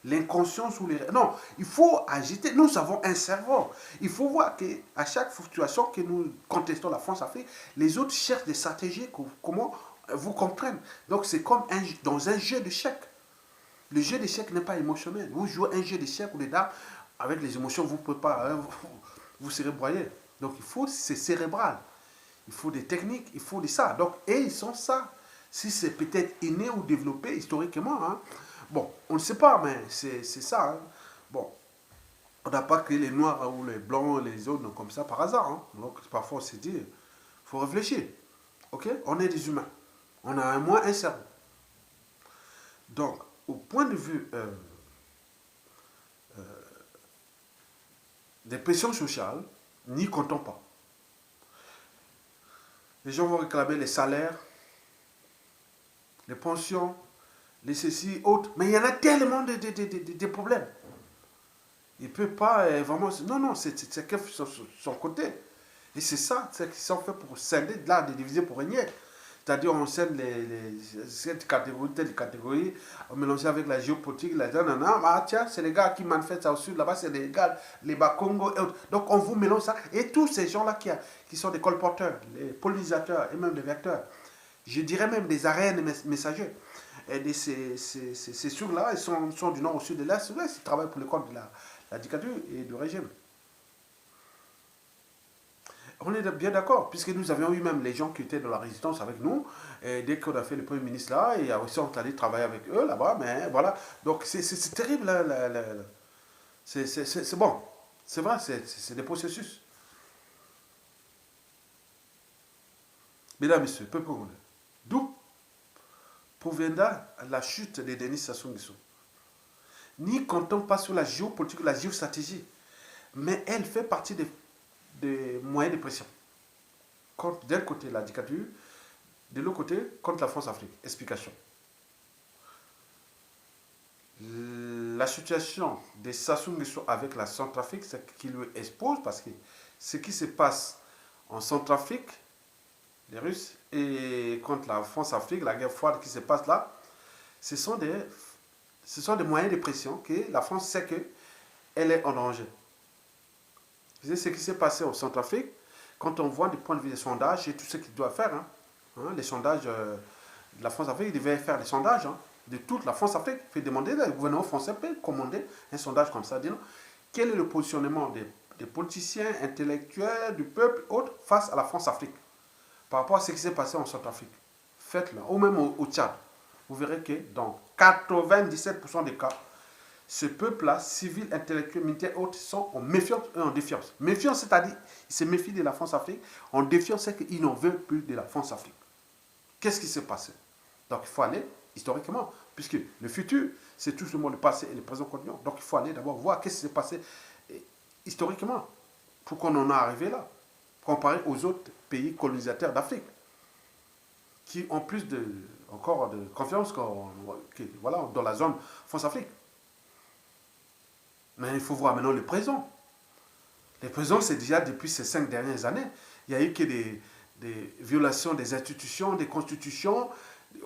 Speaker 1: L'inconscience ou les... Non, il faut agiter. Nous avons un cerveau. Il faut voir qu'à chaque situation que nous contestons la France-Afrique, les autres cherchent des stratégies comment vous comprennent. Donc c'est comme dans un jeu d'échecs. Le jeu d'échecs n'est pas émotionnel. Vous jouez un jeu d'échecs ou des dames, avec les émotions, vous ne pouvez pas... vous serez broyé. Donc il faut, c'est cérébral. Il faut des techniques, il faut de ça. Donc, et ils sont ça. Si c'est peut-être inné ou développé historiquement, hein. Bon, on ne sait pas, mais c'est ça. Hein. Bon, on n'a pas créé les noirs ou les blancs, les autres comme ça par hasard. Hein. Donc parfois on se dit, il faut réfléchir. Ok? On est des humains. On a moins un cerveau. Donc, au point de vue des pressions sociales, n'y comptons pas. Les gens vont réclamer les salaires, les pensions, les ceci, autres. Mais il y en a tellement de problèmes. Il ne peut pas vraiment... Non, c'est son côté. Et c'est ça, c'est qu'ils sont faits pour scinder, là, de diviser pour régner. C'est-à-dire, on scinde cette catégorie, telle catégorie, on mélange avec la géopolitique, la nanana. Ah, tiens, c'est les gars qui manifestent au sud, là-bas, c'est les gars, les Bakongo et autres. Donc, on vous mélange ça. Et tous ces gens-là qui sont des colporteurs, les pollinisateurs et même des vecteurs, je dirais même des arènes messagers. Et ces sourds-là, ils sont du nord au sud de l'est, ils travaillent pour le compte de la dictature et du régime. On est bien d'accord, puisque nous avions eu même les gens qui étaient dans la résistance avec nous, et dès qu'on a fait le Premier ministre là, et aussi on est allé travailler avec eux là-bas, mais voilà. Donc c'est terrible, c'est bon, c'est vrai, c'est des processus. Mesdames, Messieurs, peuple congolais, d'où proviendra la chute de Denis Sassou Nguesso? N'y comptons pas sur la géopolitique, la géostratégie, mais elle fait partie des moyens de pression. D'un côté la dictature, de l'autre côté contre la France-Afrique. Explication. La situation de Sassou Nguesso avec la Centrafrique, c'est ce qui lui expose, parce que ce qui se passe en Centrafrique, les Russes, et contre la France-Afrique, la guerre froide qui se passe là, ce sont des moyens de pression que la France sait qu'elle est en danger. Vous savez ce qui s'est passé en Centrafrique, quand on voit du point de vue des sondages et tout ce qu'il doit faire, les sondages de la France-Afrique, il devait faire des sondages de toute la France-Afrique. Il fait demander, le gouvernement français peut commander un sondage comme ça, disant quel est le positionnement des politiciens, intellectuels, du peuple, autres, face à la France-Afrique, par rapport à ce qui s'est passé en Centrafrique. Faites-le, ou même au Tchad. Vous verrez que dans 97% des cas, ce peuple-là, civil, intellectuel, militaire et autres, sont en méfiance et en défiance. Méfiance, c'est-à-dire, ils se méfient de la France-Afrique. En défiance, c'est qu'ils n'en veulent plus de la France-Afrique. Qu'est-ce qui s'est passé? Donc, il faut aller historiquement, puisque le futur, c'est tout simplement le passé et le présent continuant. Donc, il faut aller d'abord voir qu'est-ce qui s'est passé historiquement pour qu'on en est arrivé là, comparé aux autres pays colonisateurs d'Afrique, qui ont plus encore de confiance voilà, dans la zone France-Afrique. Mais il faut voir maintenant le présent. Le présent, c'est déjà depuis ces 5 dernières années. Il n'y a eu que des violations des institutions, des constitutions.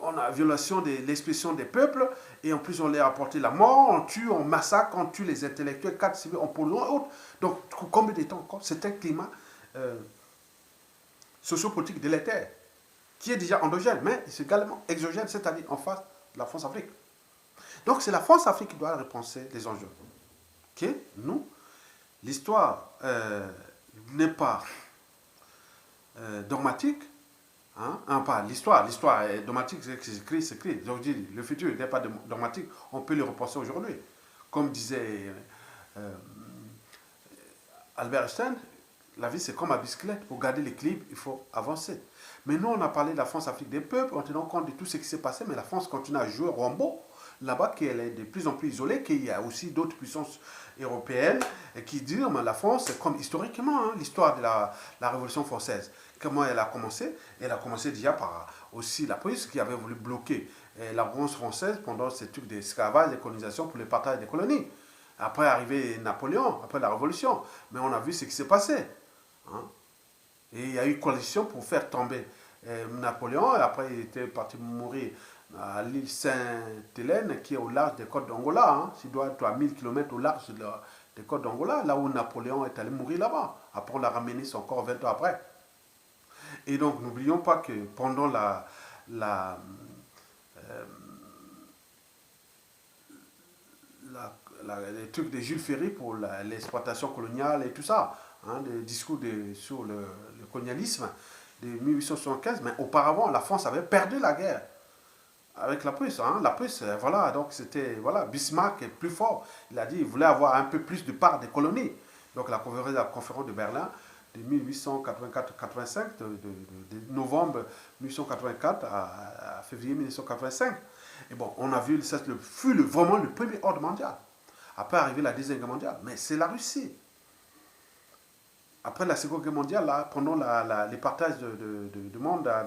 Speaker 1: On a violation de l'expression des peuples. Et en plus, on leur a apporté la mort. On tue, on massacre, on tue les intellectuels, 4 civils, on pollue et autres. Donc, combien de temps encore? C'est un climat sociopolitique délétère qui est déjà endogène, mais c'est également exogène, c'est-à-dire en face de la France-Afrique. Donc, c'est la France-Afrique qui doit repenser les enjeux. Okay? Nous, l'histoire n'est pas dogmatique. Pas l'histoire est dogmatique, c'est écrit. Donc, je dis, le futur n'est pas dogmatique, on peut le repenser aujourd'hui. Comme disait Albert Einstein, la vie c'est comme un bicyclette, pour garder l'équilibre, il faut avancer. Mais nous, on a parlé de la France-Afrique des peuples, en tenant compte de tout ce qui s'est passé, mais la France continue à jouer Rambo là-bas, qu'elle est de plus en plus isolée, qu'il y a aussi d'autres puissances européennes qui disent que la France, c'est comme historiquement, l'histoire de la Révolution française. Comment elle a commencé? Elle a commencé déjà par aussi la police qui avait voulu bloquer la France française pendant ces trucs d'esclavage, de colonisation pour le partage des colonies. Après arrivé Napoléon, après la Révolution. Mais on a vu ce qui s'est passé. Et il y a eu coalition pour faire tomber Napoléon. Et après, il était parti mourir à l'île Sainte-Hélène, qui est au large des côtes d'Angola. Il doit être à 1000 km au large des côtes d'Angola, là où Napoléon est allé mourir là-bas. Après, on l'a ramené encore 20 ans après. Et donc, n'oublions pas que pendant les trucs de Jules Ferry pour l'exploitation coloniale et tout ça, des discours sur le colonialisme de 1875, mais auparavant, la France avait perdu la guerre avec la Prusse. La Prusse, voilà, donc c'était, voilà, Bismarck est plus fort. Il a dit qu'il voulait avoir un peu plus de part des colonies. Donc la conférence de Berlin de 1884-85, de novembre 1884 à février 1985. Et bon, on a vu, ça fut vraiment le premier ordre mondial. Après arriver la Deuxième Guerre mondiale. Mais c'est la Russie. Après la Seconde Guerre mondiale, là, pendant les partages de monde à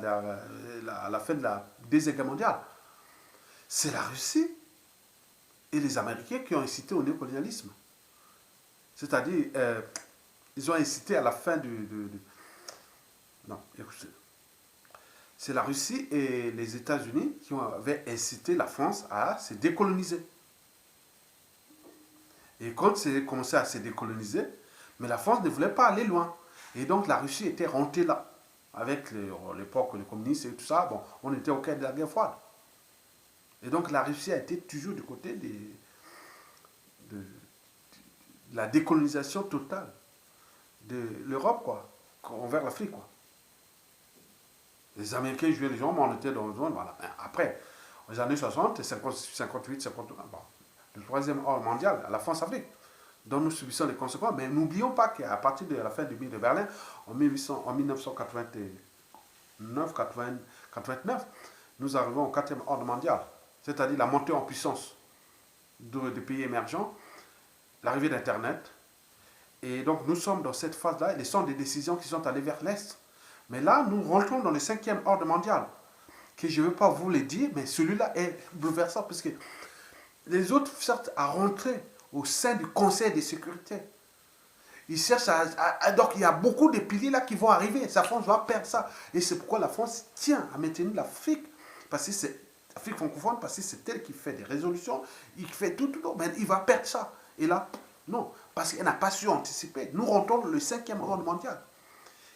Speaker 1: la fin de la Deuxième Guerre mondiale, c'est la Russie et les Américains qui ont incité au néocolonialisme. C'est-à-dire, ils ont incité à la fin non, écoutez. C'est la Russie et les États-Unis qui avaient incité la France à se décoloniser. Et quand c'est commencé à se décoloniser, mais la France ne voulait pas aller loin. Et donc la Russie était rentrée là. Avec l'époque, les communistes et tout ça, bon, on était au cœur de la guerre froide. Et donc la Russie a été toujours du côté de la décolonisation totale de l'Europe, quoi, envers l'Afrique, quoi. Les Américains jouaient les gens, mais on était dans le zone, voilà. Après, aux années 60, 58, 59, bon, le troisième ordre mondial, la France-Afrique, dont nous subissons les conséquences. Mais n'oublions pas qu'à partir de la fin du mur de Berlin, en 1989, nous arrivons au quatrième ordre mondial, c'est-à-dire la montée en puissance des pays émergents, l'arrivée d'Internet. Et donc nous sommes dans cette phase-là, et ce sont des décisions qui sont allées vers l'Est. Mais là, nous rentrons dans le cinquième ordre mondial, que je ne vais pas vous le dire, mais celui-là est bouleversant, parce que les autres cherchent à rentrer au sein du Conseil de sécurité. Ils cherchent donc il y a beaucoup de piliers là qui vont arriver. La France va perdre ça. Et c'est pourquoi la France tient à maintenir l'Afrique. Parce que c'est l'Afrique francophone, parce que c'est elle qui fait des résolutions, il fait tout, mais il va perdre ça. Et là, non, parce qu'elle n'a pas su anticiper. Nous rentrons dans le cinquième ordre mondial,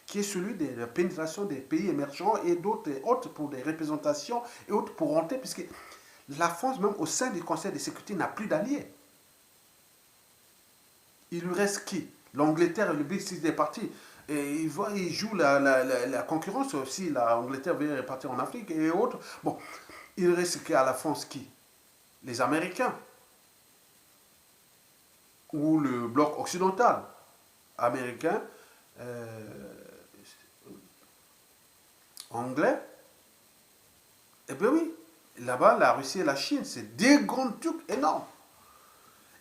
Speaker 1: qui est celui de la pénétration des pays émergents et d'autres autres pour des représentations et autres pour rentrer, puisque la France, même au sein du Conseil de sécurité, n'a plus d'alliés. Il lui reste qui? L'Angleterre et le Brexit est parti. Et il joue la concurrence aussi. L'Angleterre veut repartir en Afrique et autres. Bon, il reste qu'à la France qui? les Américains ou le bloc occidental américain, anglais, eh bien oui, là-bas, la Russie et la Chine, c'est des grands trucs énormes.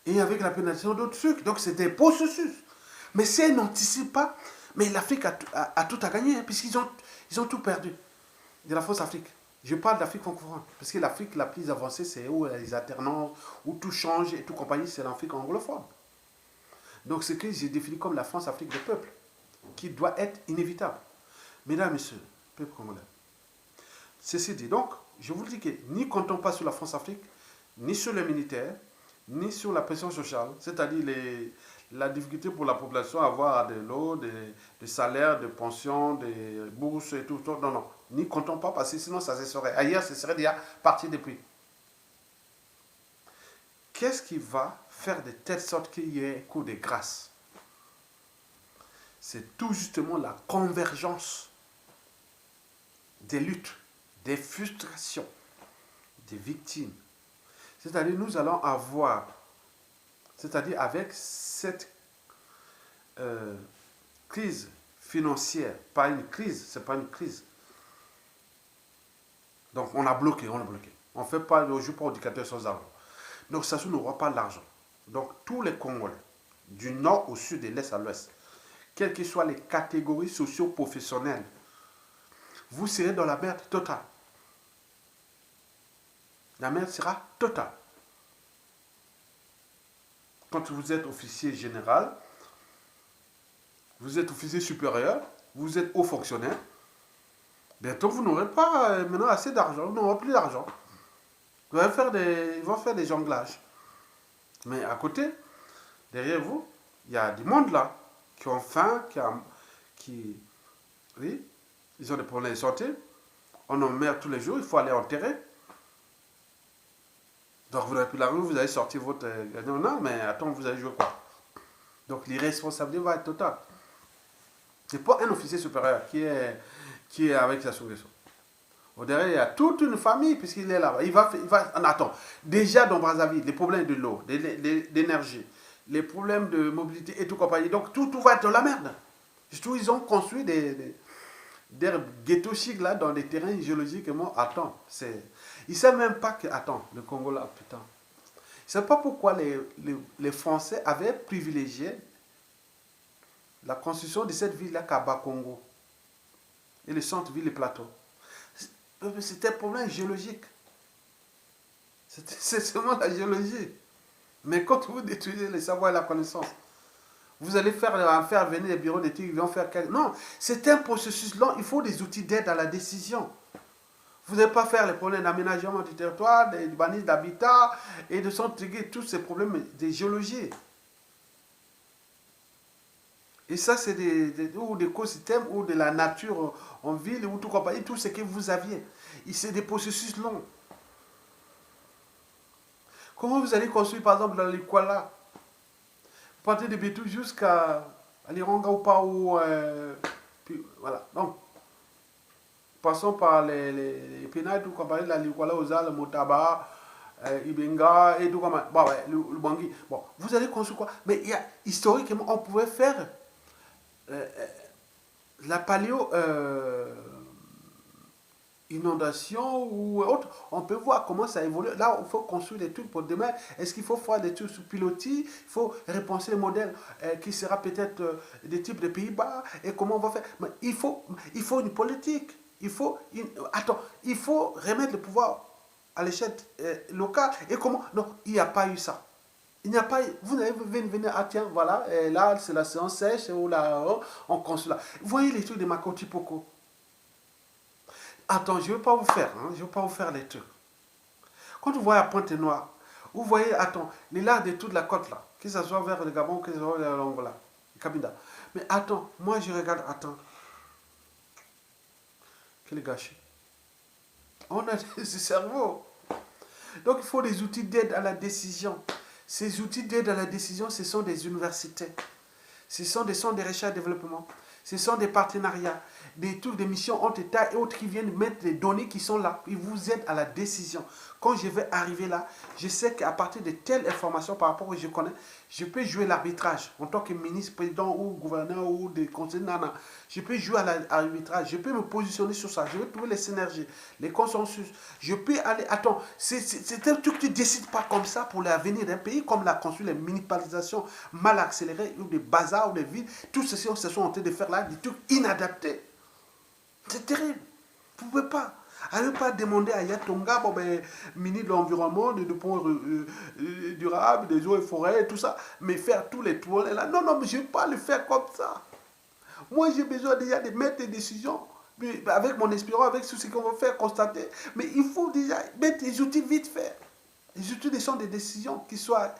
Speaker 1: Et avec la pénétration d'autres trucs. Donc c'est des processus. Mais si elle n'anticipe pas, mais l'Afrique a tout à gagner, hein, puisqu'ils ont tout perdu de la fausse Afrique. Je parle d'Afrique francophone, parce que l'Afrique la plus avancée, c'est où les alternances, où tout change et tout compagnie, c'est l'Afrique anglophone. Donc ce que j'ai défini comme la France-Afrique des peuples, qui doit être inévitable. Mesdames, Messieurs, peuple congolais. Ceci dit, donc, je vous le dis que n'y comptons pas sur la France-Afrique, ni sur les militaires, ni sur la pression sociale, c'est-à-dire la difficulté pour la population à avoir de l'eau, des salaires, des pensions, des bourses et tout. Non, non, n'y comptons pas parce que sinon ça se serait. Ailleurs, ce serait déjà parti depuis. Qu'est-ce qui va faire de telle sorte qu'il y ait un coup de grâce? C'est tout justement la convergence des luttes, des frustrations, des victimes. C'est-à-dire nous allons avoir, c'est-à-dire avec cette crise financière, pas une crise, c'est pas une crise. Donc on a bloqué. On ne fait pas, on ne joue pas au dictateur sans argent. Donc ça n'aura pas l'argent. Donc tous les Congolais, du nord au sud, de l'est à l'ouest, quelles que soient les catégories socio-professionnelles, vous serez dans la merde totale. La merde sera totale. Quand vous êtes officier général, vous êtes officier supérieur, vous êtes haut fonctionnaire, bientôt vous n'aurez pas maintenant assez d'argent, vous n'aurez plus d'argent. Ils vont faire des jonglages. Mais à côté, derrière vous, il y a du monde là qui ont faim, oui, ils ont des problèmes de santé. On en meurt tous les jours, il faut aller enterrer. Donc vous n'avez plus l'argent, vous allez sortir votre gagnant. Non, mais attends, vous allez jouer quoi? Donc l'irresponsabilité va être totale. C'est pas un officier supérieur qui est avec la sous-question. Au derrière, il y a toute une famille, puisqu'il est là. Attends, déjà dans Brazzaville, les problèmes de l'eau, d'énergie, les problèmes de mobilité et tout compagnie. Donc tout va être dans la merde. Surtout, ils ont construit des ghettos chics là, dans des terrains géologiques. Attends, ils ne savent même pas que. Attends, le Congo là, putain. Ils ne savent pas pourquoi les Français avaient privilégié la construction de cette ville-là, Kaba-Congo, et le centre-ville, les plateaux. C'était un problème géologique. C'est seulement la géologie. Mais quand vous détruisez le savoir et la connaissance, vous allez faire venir les bureaux d'études, ils vont faire quelque... Non, c'est un processus long, il faut des outils d'aide à la décision. Vous n'allez pas faire les problèmes d'aménagement du territoire, d'urbanisme, d'habitat, et de s'intégrer tous ces problèmes de géologie. Et ça, c'est des écosystèmes ou de la nature en ville ou tout compagnie, tout ce que vous aviez. C'est des processus longs. Comment vous allez construire, par exemple, dans les Kuala, vous partez de Bétou jusqu'à Aliranga ou pas, puis, voilà. Donc, passons par les Pénats, tout compagnie, la Likwala, Oza, le Motaba, Ibenga, et tout compagnie. Bon, ouais, le Bangui. Bon, vous allez construire quoi? Mais historiquement, on pouvait faire la paléo inondation ou autre, on peut voir comment ça évolue. Là, il faut construire des trucs pour demain. Est-ce qu'il faut faire des trucs sous pilotis? Il faut repenser le modèle qui sera peut-être des types de Pays-Bas et comment on va faire. Mais il faut une politique. Il faut remettre le pouvoir à l'échelle locale. Et comment? Non, il n'y a pas eu ça. Il n'y a pas, vous n'avez venir, ah tiens, voilà, et là, c'est la séance sèche, ou là, on construit là. Vous voyez les trucs de Makoti Poko. Attends, je ne vais pas vous faire, je ne vais pas vous faire les trucs. Quand vous voyez à Pointe-Noire, vous voyez, attends, les lacs de toute la côte là, que ce soit vers le Gabon, que ce soit vers l'Angola, le Cabinda. Mais attends, moi je regarde, attends. Quel gâchis. On a des cerveaux. Donc il faut des outils d'aide à la décision. Ces outils d'aide à la décision, ce sont des universités. Ce sont des centres de recherche et développement. Ce sont des partenariats, des trucs, des missions entre États et autres qui viennent mettre les données qui sont là. Ils vous aident à la décision. Quand je vais arriver là, je sais qu'à partir de telles informations par rapport à ce que je connais, je peux jouer l'arbitrage en tant que ministre, président ou gouverneur ou des conseillers. Nana. Je peux jouer à l'arbitrage. Je peux me positionner sur ça. Je vais trouver les synergies, les consensus. Je peux aller. Attends, c'est un truc que tu ne décides pas comme ça pour l'avenir d'un pays, comme l'a construit les municipalisations mal accélérées, ou des bazars, ou des villes. Tout ceci, on se sont en train de faire là, des trucs inadaptés. C'est terrible. Vous ne pouvez pas. Allez pas demander à Yatonga, bon ben, ministre de l'Environnement, de ponts durables, des eaux et forêts, tout ça, mais faire tous les tours là. Non, non, mais je ne vais pas le faire comme ça. Moi, j'ai besoin déjà de mettre des décisions, avec mon espérance, avec tout ce qu'on va faire, constater. Mais il faut déjà mettre les outils vite fait. Les outils sont des décisions qui soient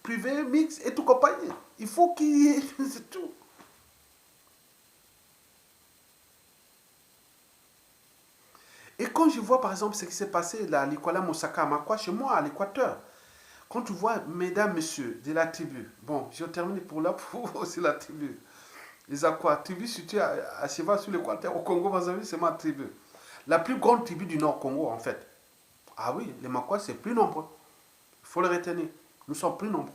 Speaker 1: privées, mixtes et tout compagnie. Il faut qu'il y ait... C'est tout. Et quand je vois par exemple ce qui s'est passé là, à l'Ikuala Mosaka, Makwa, chez moi, à l'Équateur, quand tu vois, mesdames, messieurs, de la tribu, bon, je termine pour là, pour aussi la tribu. Les Aqua, tribu située à cheval sur l'Équateur, au Congo, vous savez, c'est ma tribu. La plus grande tribu du Nord Congo, en fait. Ah oui, les Makwa, c'est plus nombreux. Il faut le retenir. Nous sommes plus nombreux.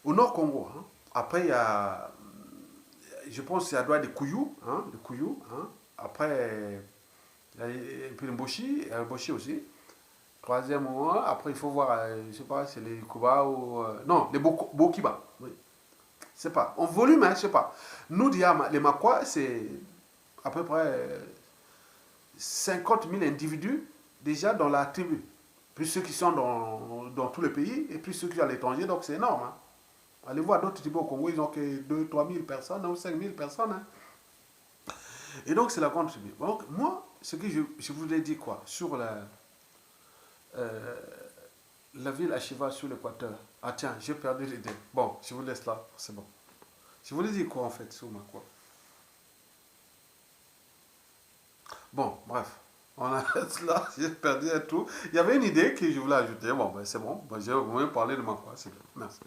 Speaker 1: Au Nord Congo, hein. Après, il y a, je pense qu'il y a droit des Kouyou, hein, de Kouyou, hein. Après, il y a un peu de Mboshi aussi. Troisième moment, après il faut voir, je ne sais pas, c'est les Kuba ou... non, les Bokiba. Oui. C'est pas. En volume, hein, je sais pas. Nous, les Makwa, c'est à peu près 50 000 individus déjà dans la tribu. Plus ceux qui sont dans tout le pays et plus ceux qui sont à l'étranger, donc c'est énorme. Hein. Allez voir d'autres tribus au Congo, ils ont que 2 000 3 000 personnes ou 5 000 personnes. Hein. Et donc c'est la grande tribu. Donc moi, ce que je voulais dire quoi, sur la ville à cheval sur l'équateur. Ah tiens, j'ai perdu l'idée. Bon, je vous laisse là, c'est bon. Je voulais dire quoi en fait sur ma quoi. Bon, bref. On arrête là, j'ai perdu un tout. Il y avait une idée que je voulais ajouter. Bon, ben c'est bon. Ben, j'ai au moins parlé de ma quoi, c'est bien. Merci.